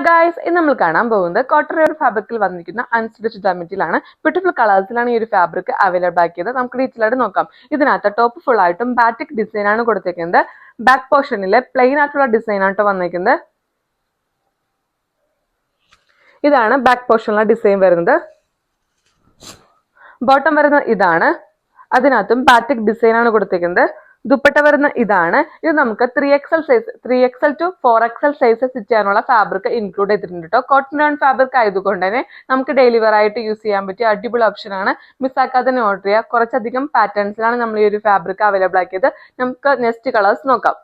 Guys, ഇന്ന് നമ്മൾ കാണാൻ പോകുന്നത് കോട്ടൺ റയോൺ ഫാബ്രിക്കിൽ വന്നിരിക്കുന്ന അൺസ്റ്റിച്ച്ഡ് മെറ്റീരിയലാണ്. ബ്യൂട്ടിഫുൾ കളേഴ്സിലാണ് ഈ ഒരു ഫാബ്രിക് അവൈലബിൾ ആക്കിയത്. നമുക്ക് ഡീറ്റെയിൽ ആയിട്ട് നോക്കാം. ഇതിനകത്ത് ടോപ്പ് ഫുൾ ആയിട്ടും ബാറ്റിക് ഡിസൈൻ ആണ് കൊടുത്തിരിക്കുന്നത്. ബാക്ക് പോർഷനിലെ പ്ലെയിൻ ആയിട്ടുള്ള ഡിസൈൻ ആണ് വന്നിരിക്കുന്നത്. ഇതാണ് ബാക്ക് പോർഷനിലെ ഡിസൈൻ വരുന്നത്. ബോട്ടം വരുന്നത് ഇതാണ്. അതിനകത്തും ബാറ്റിക് ഡിസൈൻ ആണ് കൊടുത്തിരിക്കുന്നത്. ദുപ്പട്ട വരുന്ന ഇതാണ്. ഇത് നമുക്ക് 3XL size 3XL to 4XL size stitch ചെയ്യാനുള്ള ഫാബ്രിക് ഇൻക്ലൂഡ് ചെയ്തിട്ടുണ്ട് കേട്ടോ. കോട്ടൺ റയോൺ ഫാബ്രിക് ആയതുകൊണ്ട് തന്നെ നമുക്ക് ഡെയിലി വെയർ ആയിട്ട് യൂസ് ചെയ്യാൻ പറ്റിയ അടിപൊളി ഓപ്ഷൻ ആണ്. മിസ്സാക്കാതെ തന്നെ ഓർഡർ ചെയ്യുക. കുറച്ചധികം പാറ്റേൺസിലാണ് നമ്മൾ ഈ ഒരു ഫാബ്രിക് അവൈലബിൾ ആക്കിയത്. നമുക്ക് നെക്സ്റ്റ് കളേഴ്സ് നോക്കാം.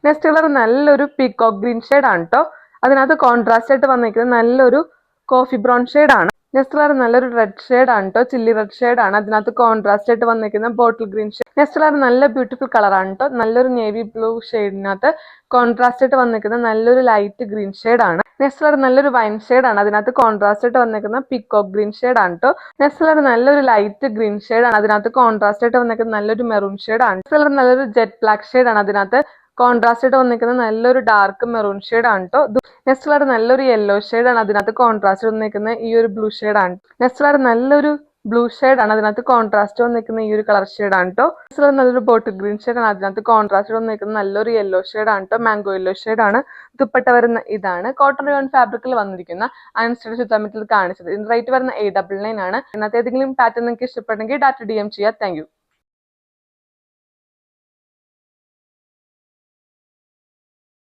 നെക്സ്റ്റ് കളർ നല്ലൊരു പീകോക്ക് ഗ്രീൻ ഷെയ്ഡ് ആണ് കേട്ടോ. അതിനകത്ത് കോൺട്രാസ്റ്റ് ആയിട്ട് വന്നിരിക്കുന്നത് നല്ലൊരു കോഫി ബ്രൗൺ ഷെയ്ഡ് ആണ്. നെക്സ്റ്റ് കളർ നല്ലൊരു റെഡ് ഷെയ്ഡ് ആണ് കേട്ടോ. ചില്ലി റെഡ് ഷെയ്ഡ് ആണ്. അതിനകത്ത് കോൺട്രാസ്റ്റ് ആയിട്ട് വന്നിരിക്കുന്ന bottle green shade. Next colour നല്ല ബ്യൂട്ടിഫുൾ കളർ ആണ് കേട്ടോ. നല്ലൊരു നേവി ബ്ലൂ ഷെയ്ഡിനകത്ത് കോൺട്രാസ്റ്റ് ആയിട്ട് വന്നിരിക്കുന്ന നല്ലൊരു ലൈറ്റ് ഗ്രീൻ ഷെയ്ഡ് ആണ്. നെക്സ്റ്റ് കളർ നല്ലൊരു വൈൻ ഷെയ്ഡ് ആണ്. അതിനകത്ത് കോൺട്രാസ്റ്റ് ആയിട്ട് വന്നിരിക്കുന്ന പീകോക്ക് ഗ്രീൻ ഷെയ്ഡ് ആണ് കേട്ടോ. നെക്സ്റ്റ് കളർ നല്ലൊരു ലൈറ്റ് ഗ്രീൻ ഷെയ്ഡ് ആണ്. അതിനകത്ത് കോൺട്രാസ്റ്റ് ആയിട്ട് വന്നിരിക്കുന്ന നല്ലൊരു മെറൂൺ ഷെയ്ഡ് ആണ്. നെക്സ്റ്റ് കളർ നല്ലൊരു ജെറ്റ് ബ്ലാക്ക് ഷെയ്ഡ് ആണ്. അതിനകത്ത് കോൺട്രാസ്റ്റ് ആയിട്ട് വന്നിരിക്കുന്ന നല്ലൊരു ഡാർക്ക് മെറൂൺ ഷെയ്ഡ് ആണ് കേട്ടോ. നെക്സ്റ്റ് കളർ നല്ലൊരു യെല്ലോ ഷെയ്ഡ് ആണ്. അതിനകത്ത് കോൺട്രാസ്റ്റ് വന്നിരിക്കുന്ന ഈ ഒരു ബ്ലൂ ഷെയ്ഡ് ആണ്. നെക്സ്റ്റ് കളർ നല്ലൊരു ബ്ലൂ ഷെയ്ഡ് ആണ്. അതിനകത്ത് കോൺട്രാസ്റ്റ് വന്നിരിക്കുന്ന ഈ ഒരു കളർ ഷെയ്ഡ് ആണ് കേട്ടോ. നെക്സ്റ്റ് കളർ നല്ലൊരു ബോട്ടിൽ ഗ്രീൻ ഷെയ്ഡ് ആണ്. അതിനകത്ത് കോൺട്രാസ്റ്റ് വന്നിരിക്കുന്ന നല്ലൊരു യെല്ലോ ഷെയ്ഡ് ആണ് കേട്ടോ. മാംഗോ യെല്ലോ ഷെയ്ഡ് ആണ്. ദുപ്പട്ട വരുന്ന ഇതാണ്. കോട്ടൺ റയോൺ ഫാബ്രിക്കിൽ വന്നിരിക്കുന്ന അൺസ്റ്റിച്ച്ഡ് മെറ്റീരിയൽ കാണിച്ചത്. ഇതിന് റേറ്റ് വരുന്ന 899 ആണ്. ഇതിനകത്ത് ഏതെങ്കിലും പാറ്റേൺ നിങ്ങൾക്ക് ഇഷ്ടപ്പെട്ടെങ്കിൽ ഡാറ്റ DM ചെയ്യുക. Thank you.